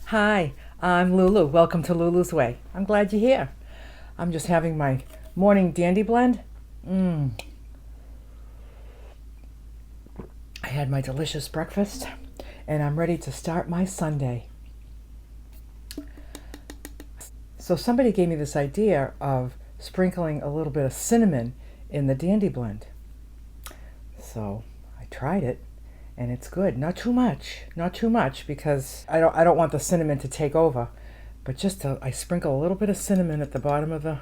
Hi, I'm Lulu. Welcome to Lulu's Way. I'm glad you're here. I'm just having my morning dandy blend. Mmm. I had my delicious breakfast and I'm ready to start my Sunday. So somebody gave me this idea of sprinkling a little bit of cinnamon in the dandy blend. So I tried it and it's good. Not too much because I don't want the cinnamon to take over. But I sprinkle a little bit of cinnamon at the bottom of the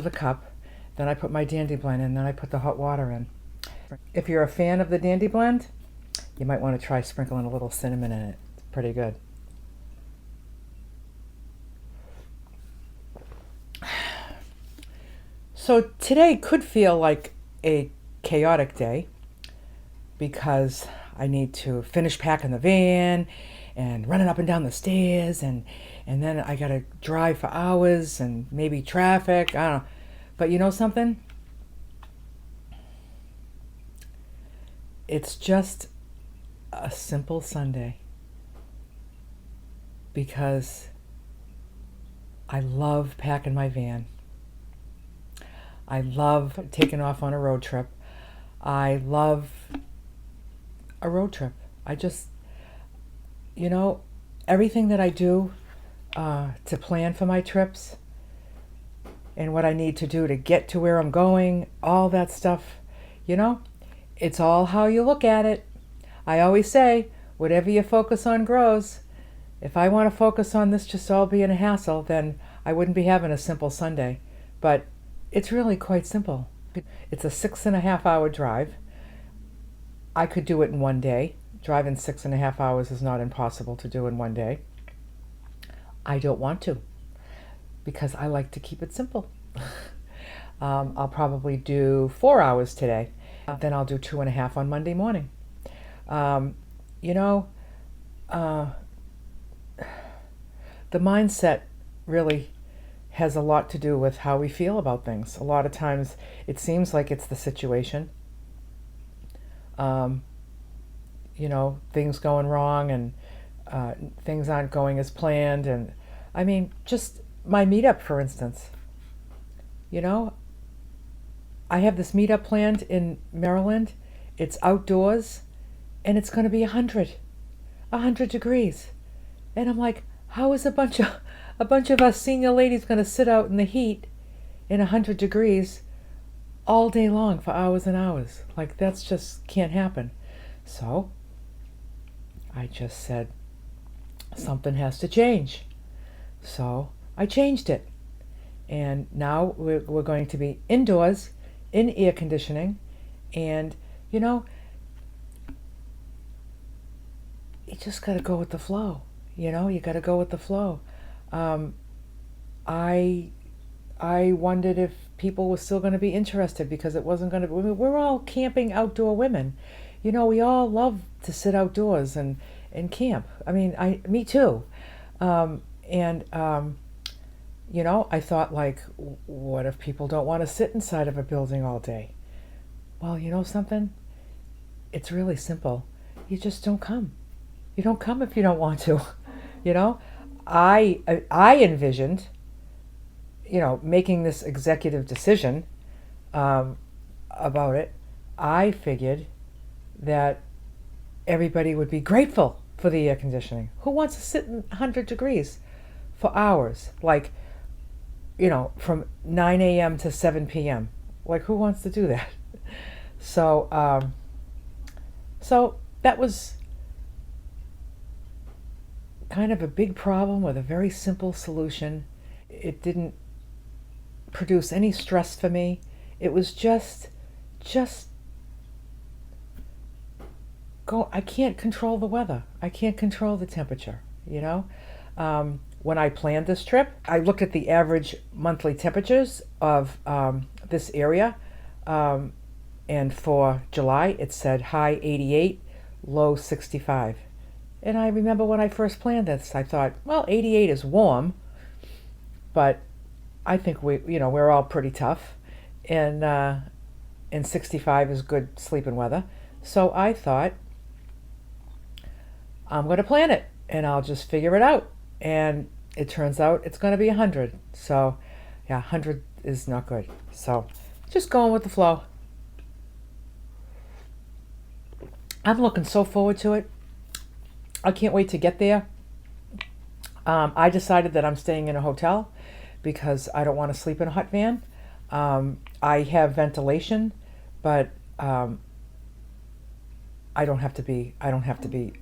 cup. Then I put my dandy blend in, then I put the hot water in. If you're a fan of the dandy blend, you might want to try sprinkling a little cinnamon in it. It's pretty good. So today could feel like a chaotic day because I need to finish packing the van and running up and down the stairs and then I gotta drive for hours and maybe traffic. I don't know. But you know something? It's just a simple Sunday because I love packing my van. I love taking off on a road trip. I love a road trip. I just, everything that I do to plan for my trips and what I need to do to get to where I'm going, all that stuff, it's all how you look at it. I always say, whatever you focus on grows. If I want to focus on this just all being a hassle, then I wouldn't be having a simple Sunday. But it's really quite simple. It's a 6.5 hour drive. I could do it in one day. Driving 6.5 hours is not impossible to do in one day. I don't want to because I like to keep it simple. I'll probably do 4 hours today. Then I'll do 2.5 on Monday morning. The mindset really has a lot to do with how we feel about things. A lot of times it seems like it's the situation. Things going wrong and things aren't going as planned. And I mean, just my meetup, for instance. I have this meetup planned in Maryland. It's outdoors and it's going to be 100 degrees. And I'm like, how is a bunch of us senior ladies going to sit out in the heat in 100 degrees all day long for hours and hours? Like, that's just can't happen. So I just said, something has to change. So I changed it. And now we're going to be indoors in air conditioning. And, you just got to go with the flow. You got to go with the flow. I wondered if people were still going to be interested because it wasn't going to. We're all camping outdoor women. We all love to sit outdoors and camp. I mean, me too. I thought, like, what if people don't want to sit inside of a building all day? Well, you know something? It's really simple. You just don't come. You don't come if you don't want to. I envisioned, making this executive decision about it. I figured that everybody would be grateful for the air conditioning. Who wants to sit in 100 degrees for hours? Like, from 9 a.m. to 7 p.m. Like, who wants to do that? So that was kind of a big problem with a very simple solution. It didn't produce any stress for me. It was just go. I can't control the weather. I can't control the temperature, When I planned this trip, I looked at the average monthly temperatures of this area. And for July, it said high 88, low 65. And I remember when I first planned this, I thought, well, 88 is warm, but I think we're all pretty tough, and 65 is good sleeping weather. So I thought, I'm going to plan it. and I'll just figure it out. And it turns out it's going to be 100. So, yeah, 100 is not good. So, just going with the flow. I'm looking so forward to it. I can't wait to get there. I decided that I'm staying in a hotel because I don't want to sleep in a hot van. I have ventilation, but I don't have to be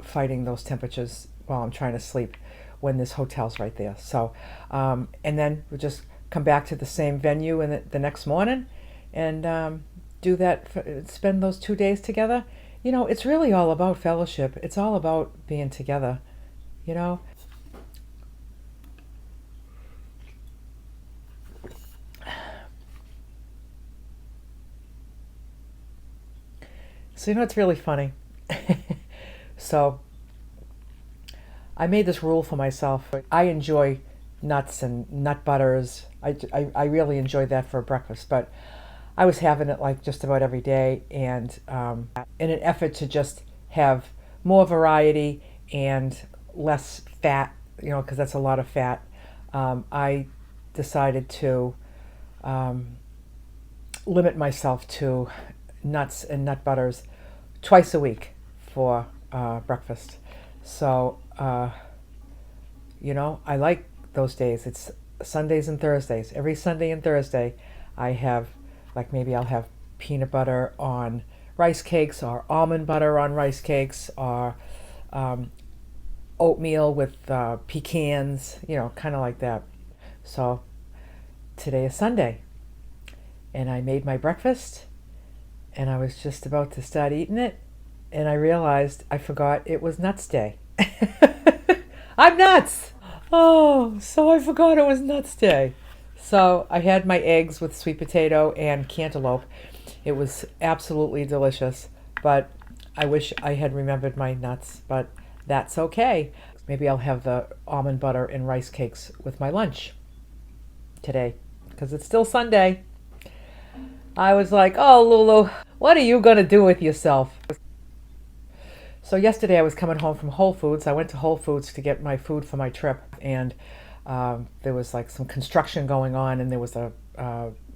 fighting those temperatures while I'm trying to sleep when this hotel's right there. So, and then we'll just come back to the same venue in the next morning and do that, spend those 2 days together. You know, it's really all about fellowship. It's all about being together, you know. So, you know, it's really funny. So, I made this rule for myself. I enjoy nuts and nut butters. I really enjoy that for breakfast, but I was having it like just about every day, and in an effort to just have more variety and less fat, you know, because that's a lot of fat, I decided to limit myself to nuts and nut butters twice a week for breakfast. So, you know, I like those days. It's Sundays and Thursdays. Every Sunday and Thursday, I have, like, maybe I'll have peanut butter on rice cakes or almond butter on rice cakes or oatmeal with pecans, you know, kind of like that. So today is Sunday, and I made my breakfast, and I was just about to start eating it, and I realized I forgot it was Nuts Day. I'm nuts! Oh, so I forgot it was Nuts Day. So I had my eggs with sweet potato and cantaloupe. It was absolutely delicious, but I wish I had remembered my nuts, but that's okay. Maybe I'll have the almond butter and rice cakes with my lunch today, because it's still Sunday. I was like, oh, Lulu, what are you going to do with yourself? So yesterday I was coming home from Whole Foods. I went to Whole Foods to get my food for my trip, and there was like some construction going on, and there was a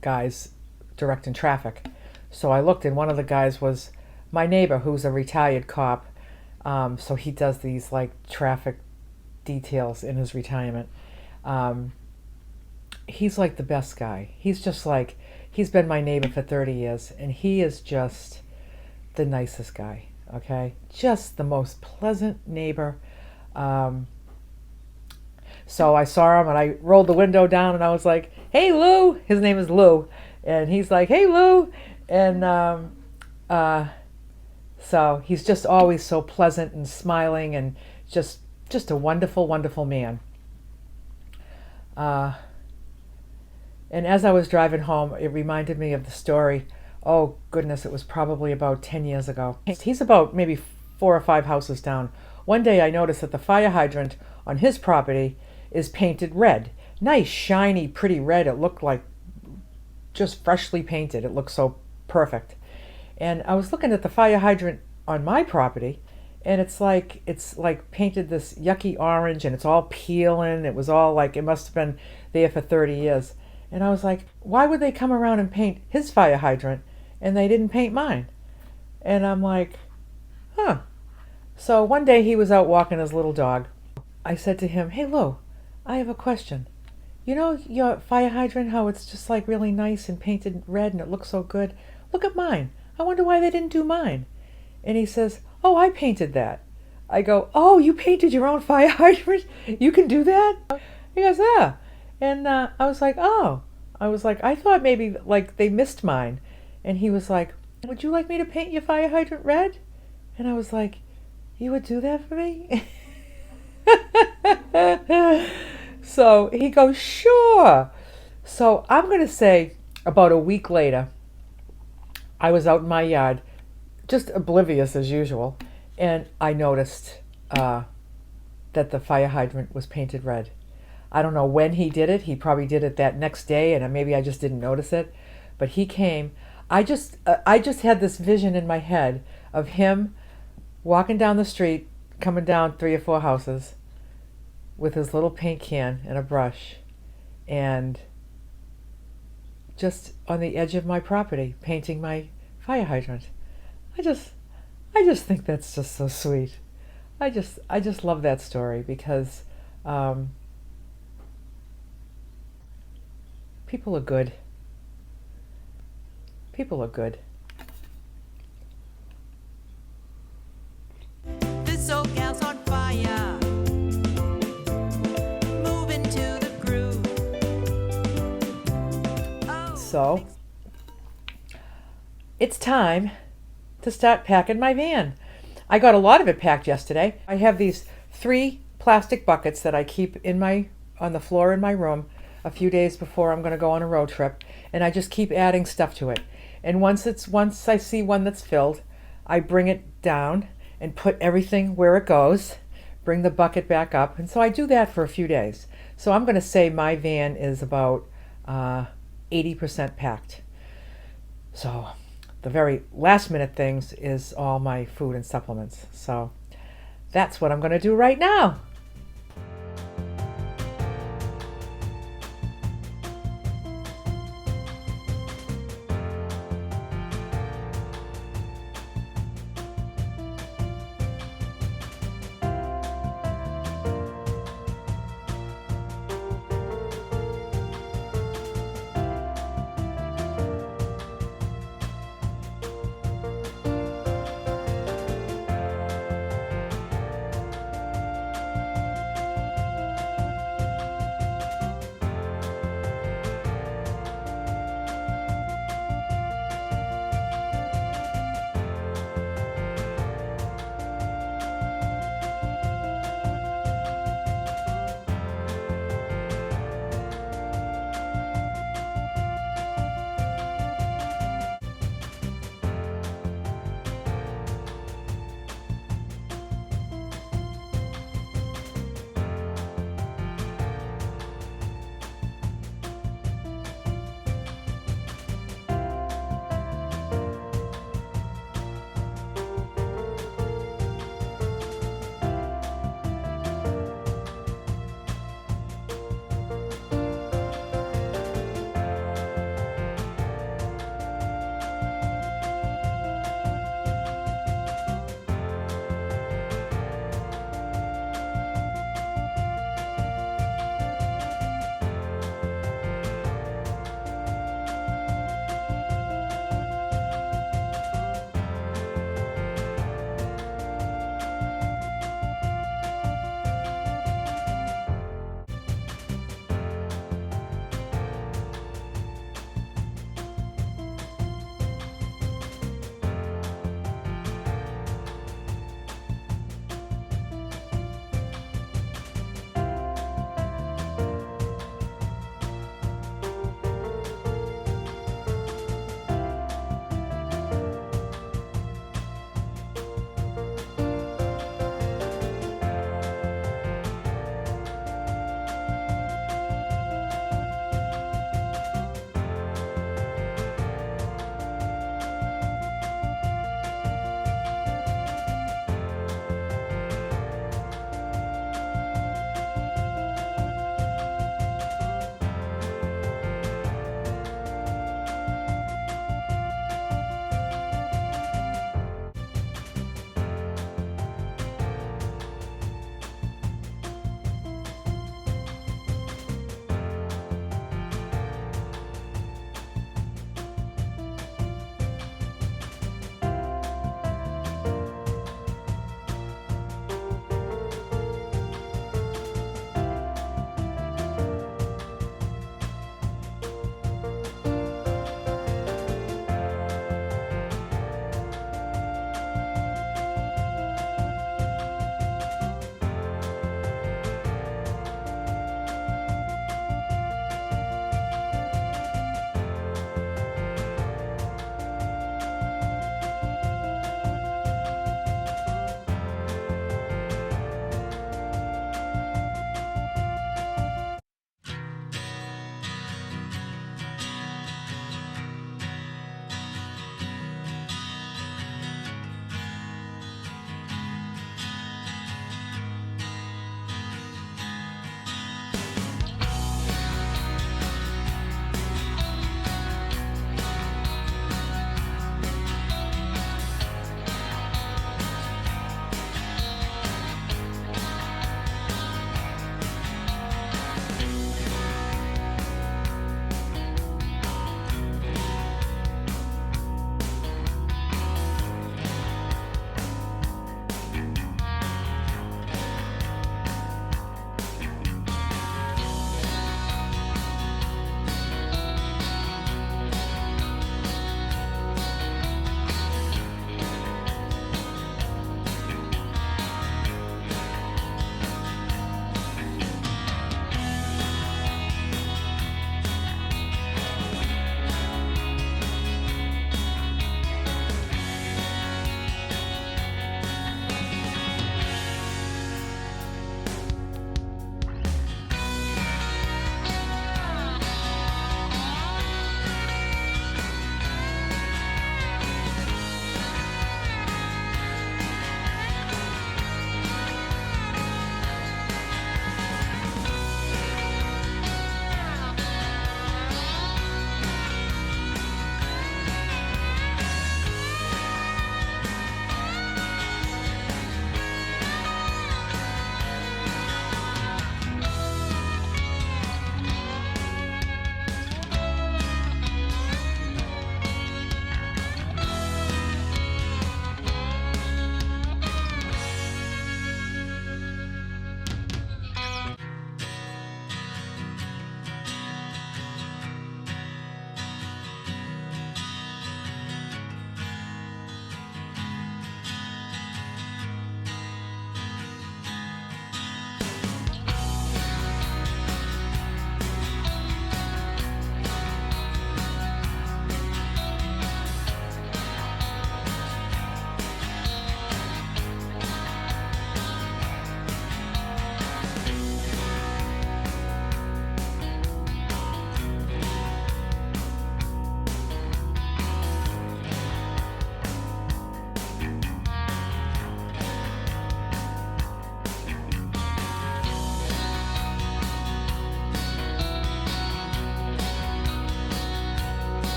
guys directing traffic. So I looked, and one of the guys was my neighbor, who's a retired cop. So he does these like traffic details in his retirement. He's like the best guy. He's just like, he's been my neighbor for 30 years, and he is just the nicest guy. Okay, just the most pleasant neighbor. So I saw him, and I rolled the window down, and I was like, hey, Lou. His name is Lou. And he's like, hey, Lou. And so he's just always so pleasant and smiling, and just a wonderful, wonderful man. And as I was driving home, it reminded me of the story. Oh, goodness, it was probably about 10 years ago. He's about maybe 4 or 5 houses down. One day I noticed that the fire hydrant on his property is painted red. Nice, shiny, pretty red. It looked like just freshly painted. It looked so perfect. And I was looking at the fire hydrant on my property, and it's like painted this yucky orange, and it's all peeling. It was all like, it must have been there for 30 years. And I was like, why would they come around and paint his fire hydrant and they didn't paint mine? And I'm like, huh. So one day he was out walking his little dog. I said to him, hey, Lou, I have a question. You know your fire hydrant, how it's just like really nice and painted red and it looks so good? Look at mine. I wonder why they didn't do mine. And he says, oh, I painted that. I go, oh, you painted your own fire hydrant? You can do that? He goes, yeah. And I was like, oh. I was like, I thought maybe like they missed mine. And he was like, would you like me to paint your fire hydrant red? And I was like, you would do that for me? So he goes, sure. So I'm going to say about a week later, I was out in my yard, just oblivious as usual, and I noticed that the fire hydrant was painted red. I don't know when he did it. He probably did it that next day, and maybe I just didn't notice it. But he came. I just had this vision in my head of him walking down the street, coming down 3 or 4 houses with his little paint can and a brush, and just on the edge of my property painting my fire hydrant. I just I just think that's just so sweet. I just love that story because um, people are good. People are good. This old gal's on fire, moving to the groove. Oh, So it's time to start packing my van. I got a lot of it packed yesterday. I have these 3 plastic buckets that I keep on the floor in my room a few days before I'm going to go on a road trip, and I just keep adding stuff to it. And once I see one that's filled, I bring it down and put everything where it goes, bring the bucket back up, and so I do that for a few days. So I'm going to say my van is about 80% packed. So the very last minute things is all my food and supplements. So that's what I'm going to do right now.